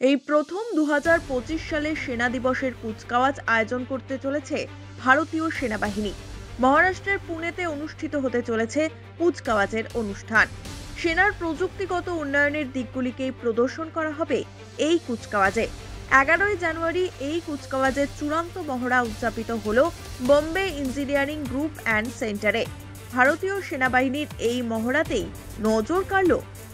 এই প্রথম 2025 সালে সেনা দিবসের কুচকাওয়াজ আয়োজন করতে চলেছে ভারতীয় সেনাবাহিনী। মহারাষ্ট্রের পুনেতে অনুষ্ঠিত হতে চলেছে কুচকাওয়াজের অনুষ্ঠান। সেনার প্রযুক্তিগত উন্নয়নের দিকগুলিকেই প্রদর্শন করা হবে এই কুচকাওয়াজে। 11ই জানুয়ারি এই কুচকাওয়াজের চূড়ান্ত মহড়া উদযাপিত হল বোম্বে ইঞ্জিনিয়ারিং গ্রুপ অ্যান্ড সেন্টারে। ভারতীয় সেনাবাহিনীর এই মহড়াতেই নজর কাড়ল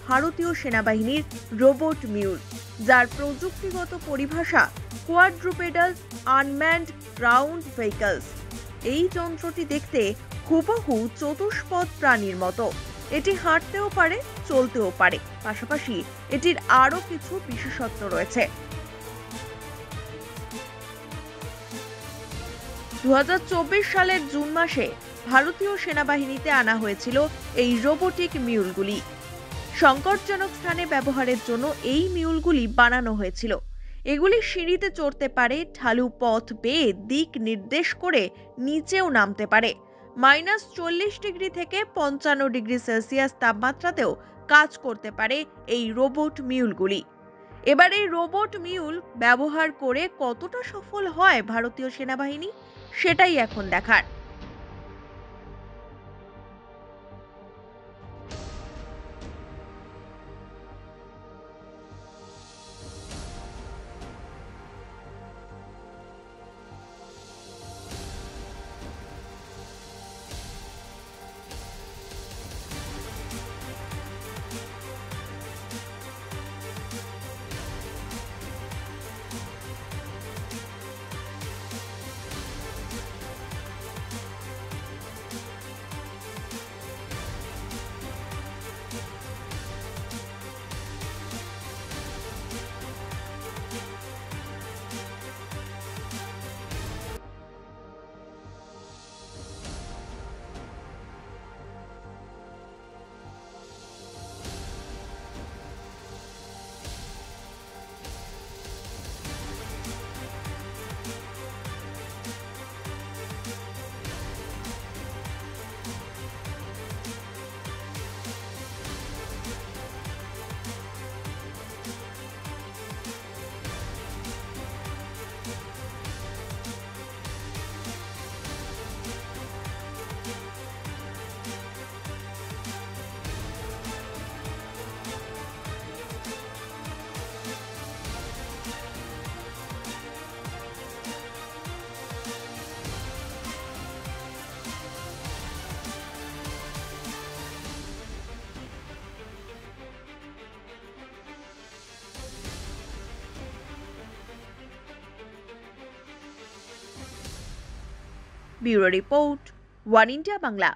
ভারতীয় সেনাবাহিনীর রোবট মিউল, যার প্রযুক্তিগত পরিভাষা কোয়াড্রুপেডাল আনম্যান্ড গ্রাউন্ড ভেহিকলস। এই যন্ত্রটি দেখতে হুবহু চতুষ্পদ প্রাণীর মতো। এটি হাঁটতেও পারে, চলতেও পারে। পাশাপাশি এটির আরও কিছু বিশেষত্ব রয়েছে। 2024 সালের জুন মাসে ভারতীয় সেনাবাহিনীতে আনা হয়েছিল এই রোবোটিক মিউলগুলি। সংকটজনক স্থানে ব্যবহারের জন্য এই মিউলগুলি বানানো হয়েছিল। এগুলি সিঁড়িতে চড়তে পারে, ঢালু পথ বেয়ে দিক নির্দেশ করে নিচেও নামতে পারে। -40 থেকে 55 ডিগ্রি সেলসিয়াস তাপমাত্রাতেও কাজ করতে পারে এই রোবট মিউলগুলি। এবার এই রোবট মিউল ব্যবহার করে কতটা সফল হয় ভারতীয় সেনাবাহিনী, সেটাই এখন দেখার। Bureau report, one India Bangla.